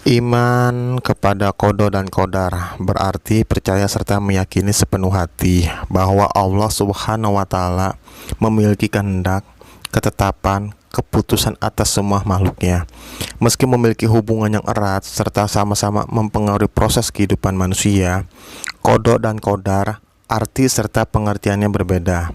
Iman kepada qada dan qadar berarti percaya serta meyakini sepenuh hati bahwa Allah Subhanahu wa Ta'ala memiliki kehendak, ketetapan, keputusan atas semua makhluknya. Meski memiliki hubungan yang erat serta sama-sama mempengaruhi proses kehidupan manusia, qada dan qadar arti serta pengertiannya berbeda.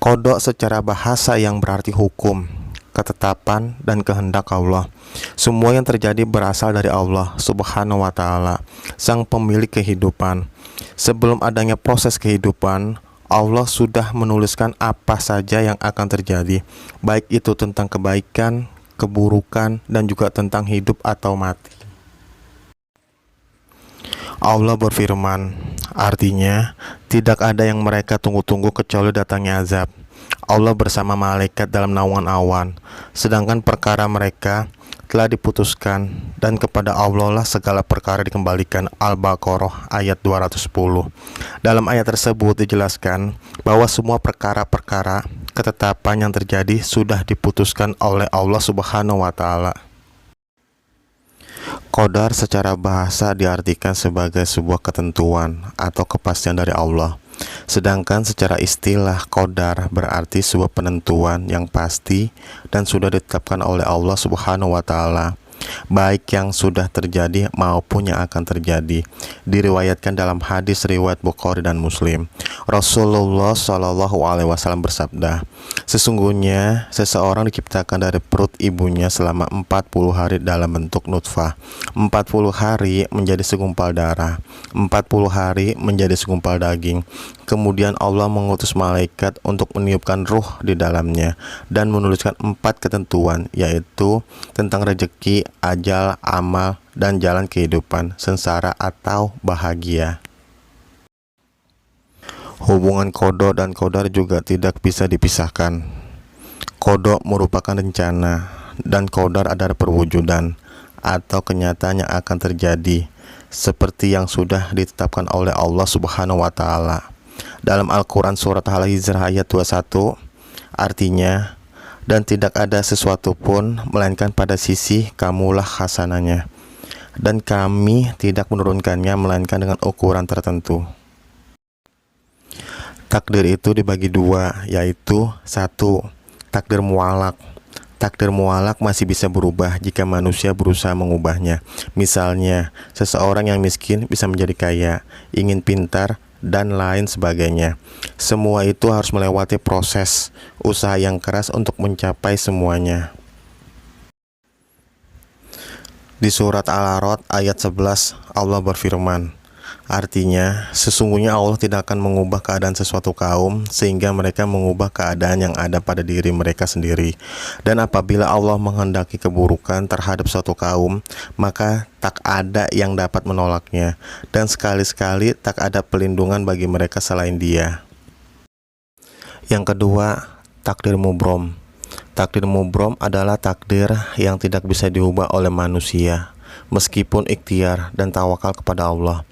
Qada secara bahasa yang berarti hukum, ketetapan, dan kehendak Allah. Semua yang terjadi berasal dari Allah Subhanahu wa Ta'ala, Sang Pemilik kehidupan. Sebelum adanya proses kehidupan, Allah sudah menuliskan apa saja yang akan terjadi, baik itu tentang kebaikan, keburukan, dan juga tentang hidup atau mati. Allah berfirman, artinya tidak ada yang mereka tunggu-tunggu kecuali datangnya azab. Allah bersama malaikat dalam naungan awan, sedangkan perkara mereka telah diputuskan, dan kepada Allah lah segala perkara dikembalikan. Al-Baqarah ayat 210. Dalam ayat tersebut dijelaskan bahwa semua perkara-perkara ketetapan yang terjadi sudah diputuskan oleh Allah Subhanahu wa Ta'ala. Qadar secara bahasa diartikan sebagai sebuah ketentuan atau kepastian dari Allah. Sedangkan secara istilah qadar berarti sebuah penentuan yang pasti dan sudah ditetapkan oleh Allah Subhanahu wa Ta'ala, baik yang sudah terjadi maupun yang akan terjadi. Diriwayatkan dalam hadis riwayat Bukhari dan Muslim, Rasulullah Shallallahu Alaihi Wasallam bersabda, sesungguhnya seseorang diciptakan dari perut ibunya selama 40 hari dalam bentuk nutfah, 40 hari menjadi segumpal darah, 40 hari menjadi segumpal daging. Kemudian Allah mengutus malaikat untuk meniupkan ruh di dalamnya dan menuliskan 4 ketentuan, yaitu tentang rezeki, ajal, amal, dan jalan kehidupan, sengsara atau bahagia. Hubungan qada dan qadar juga tidak bisa dipisahkan. Qada merupakan rencana dan qadar adalah perwujudan atau kenyataan yang akan terjadi seperti yang sudah ditetapkan oleh Allah Subhanahu wa Ta'ala. Dalam Al-Quran surat Al-Hijr ayat 21, artinya, dan tidak ada sesuatu pun melainkan pada sisi kamulah hasananya, dan kami tidak menurunkannya melainkan dengan ukuran tertentu. Takdir itu dibagi dua, yaitu 1. Takdir mu'allaq. Takdir mu'allaq masih bisa berubah jika manusia berusaha mengubahnya. Misalnya, seseorang yang miskin bisa menjadi kaya, ingin pintar, dan lain sebagainya. Semua itu harus melewati proses usaha yang keras untuk mencapai semuanya. Di surat Al-A'raf ayat 11 Allah berfirman, artinya sesungguhnya Allah tidak akan mengubah keadaan sesuatu kaum sehingga mereka mengubah keadaan yang ada pada diri mereka sendiri. Dan apabila Allah menghendaki keburukan terhadap suatu kaum, maka tak ada yang dapat menolaknya, dan sekali-sekali tak ada pelindungan bagi mereka selain Dia. Yang kedua, takdir mubrom. Takdir mubrom adalah takdir yang tidak bisa diubah oleh manusia, meskipun ikhtiar dan tawakal kepada Allah.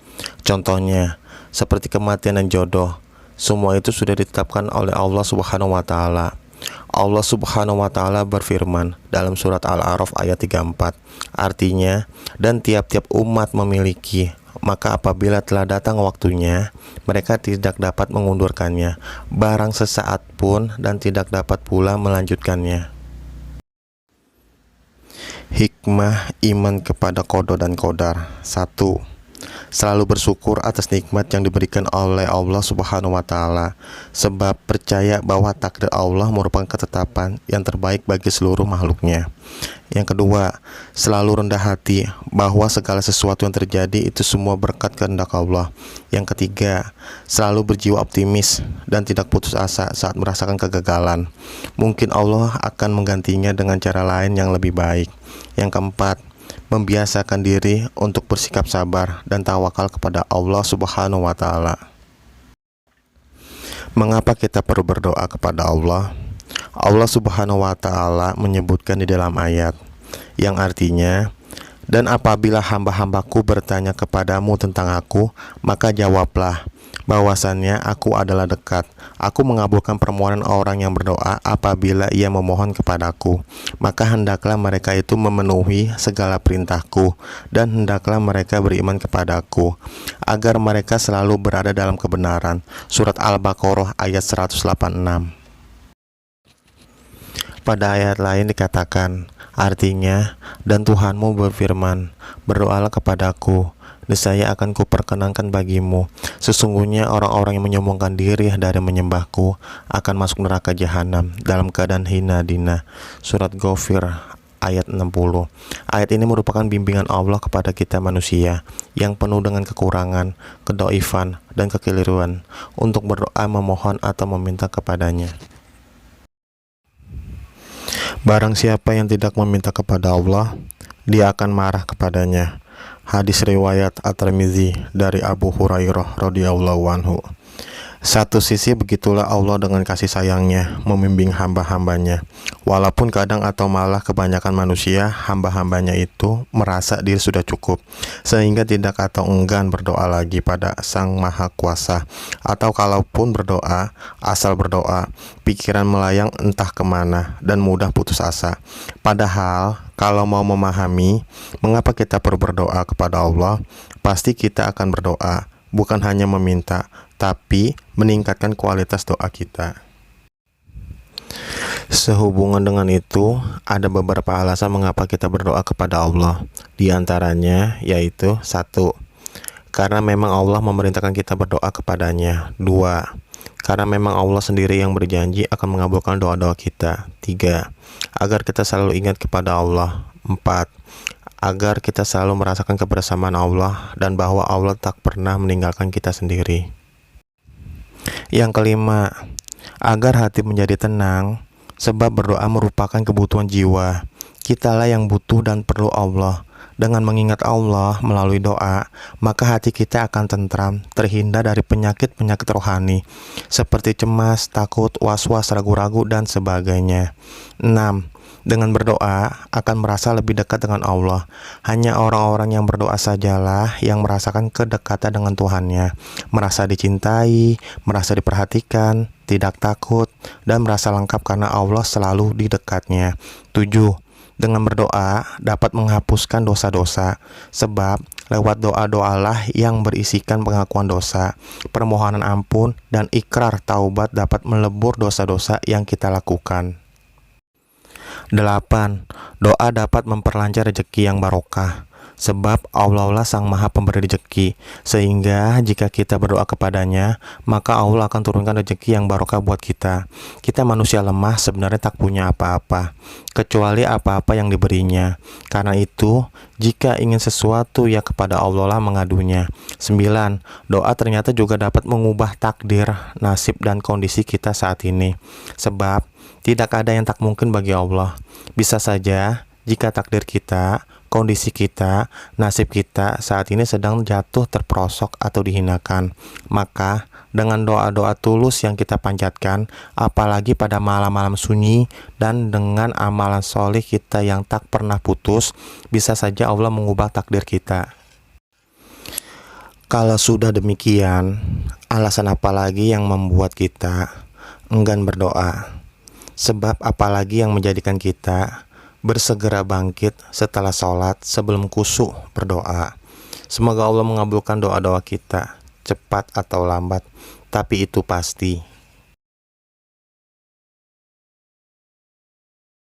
Contohnya, seperti kematian dan jodoh, semua itu sudah ditetapkan oleh Allah Subhanahu wa Ta'ala. Allah Subhanahu wa Ta'ala berfirman dalam surat Al-A'raf ayat 34, artinya, dan tiap-tiap umat memiliki, maka apabila telah datang waktunya, mereka tidak dapat mengundurkannya, barang sesaat pun, dan tidak dapat pula melanjutkannya. Hikmah iman kepada qada dan qadar. 1. Selalu bersyukur atas nikmat yang diberikan oleh Allah Subhanahu wa Ta'ala, sebab percaya bahwa takdir Allah merupakan ketetapan yang terbaik bagi seluruh makhluknya. Yang kedua, selalu rendah hati bahwa segala sesuatu yang terjadi itu semua berkat kehendak Allah. Yang ketiga, selalu berjiwa optimis dan tidak putus asa saat merasakan kegagalan. Mungkin Allah akan menggantinya dengan cara lain yang lebih baik. Yang keempat, membiasakan diri untuk bersikap sabar dan tawakal kepada Allah Subhanahu wa Ta'ala. Mengapa kita perlu berdoa kepada Allah? Allah Subhanahu wa Ta'ala menyebutkan di dalam ayat yang artinya, dan apabila hamba-hambaku bertanya kepadamu tentang aku, maka jawablah, bahwasannya aku adalah dekat. Aku mengabulkan permohonan orang yang berdoa apabila ia memohon kepadaku. Maka hendaklah mereka itu memenuhi segala perintahku, dan hendaklah mereka beriman kepadaku, agar mereka selalu berada dalam kebenaran. Surat Al-Baqarah ayat 186. Pada ayat lain dikatakan, artinya, dan Tuhanmu berfirman, berdoalah kepadaku, niscaya akan kuperkenankan bagimu. Sesungguhnya orang-orang yang menyombongkan diri dari menyembahku akan masuk neraka jahanam dalam keadaan hina dina. Surat Ghafir ayat 60. Ayat ini merupakan bimbingan Allah kepada kita manusia yang penuh dengan kekurangan, kedoifan, dan kekeliruan untuk berdoa, memohon, atau meminta kepadanya. Barang siapa yang tidak meminta kepada Allah, Dia akan marah kepadanya. Hadis riwayat At-Tirmidzi dari Abu Hurairah radhiyallahu anhu. Satu sisi begitulah Allah dengan kasih sayangnya membimbing hamba-hambanya. Walaupun kadang atau malah kebanyakan manusia, hamba-hambanya itu merasa diri sudah cukup, sehingga tidak atau enggan berdoa lagi pada Sang Maha Kuasa. Atau kalaupun berdoa, asal berdoa, pikiran melayang entah kemana dan mudah putus asa. Padahal kalau mau memahami mengapa kita perlu berdoa kepada Allah, pasti kita akan berdoa, bukan hanya meminta, tapi meningkatkan kualitas doa kita. Sehubungan dengan itu, ada beberapa alasan mengapa kita berdoa kepada Allah. Di antaranya yaitu 1. Karena memang Allah memerintahkan kita berdoa kepadanya. 2. Karena memang Allah sendiri yang berjanji akan mengabulkan doa-doa kita. 3. Agar kita selalu ingat kepada Allah. 4. Agar kita selalu merasakan kebersamaan Allah dan bahwa Allah tak pernah meninggalkan kita sendiri. Yang kelima, agar hati menjadi tenang, sebab berdoa merupakan kebutuhan jiwa. Kitalah yang butuh dan perlu Allah. Dengan mengingat Allah melalui doa, maka hati kita akan tentram, terhindar dari penyakit-penyakit rohani, seperti cemas, takut, was-was, ragu-ragu, dan sebagainya. 6. Dengan berdoa, akan merasa lebih dekat dengan Allah. Hanya orang-orang yang berdoa sajalah yang merasakan kedekatan dengan Tuhannya, merasa dicintai, merasa diperhatikan, tidak takut, dan merasa lengkap karena Allah selalu di dekatnya. 7. Dengan berdoa, dapat menghapuskan dosa-dosa, sebab lewat doa-doalah yang berisikan pengakuan dosa, permohonan ampun, dan ikrar taubat dapat melebur dosa-dosa yang kita lakukan. 8. Doa dapat memperlancar rezeki yang barokah, sebab Allah lah Sang Maha Pemberi rezeki, sehingga jika kita berdoa kepadanya, maka Allah akan turunkan rezeki yang barokah buat kita. Kita manusia lemah sebenarnya tak punya apa-apa, kecuali apa-apa yang diberinya. Karena itu, jika ingin sesuatu ya kepada Allah lah mengadunya. 9. Doa ternyata juga dapat mengubah takdir, nasib, dan kondisi kita saat ini, sebab tidak ada yang tak mungkin bagi Allah. Bisa saja jika takdir kita, kondisi kita, nasib kita saat ini sedang jatuh terperosok atau dihinakan, maka dengan doa-doa tulus yang kita panjatkan, apalagi pada malam-malam sunyi, dan dengan amalan soleh kita yang tak pernah putus, bisa saja Allah mengubah takdir kita. Kalau sudah demikian, alasan apa lagi yang membuat kita enggan berdoa? Sebab apalagi yang menjadikan kita bersegera bangkit setelah sholat sebelum khusyuk berdoa? Semoga Allah mengabulkan doa-doa kita, cepat atau lambat, tapi itu pasti.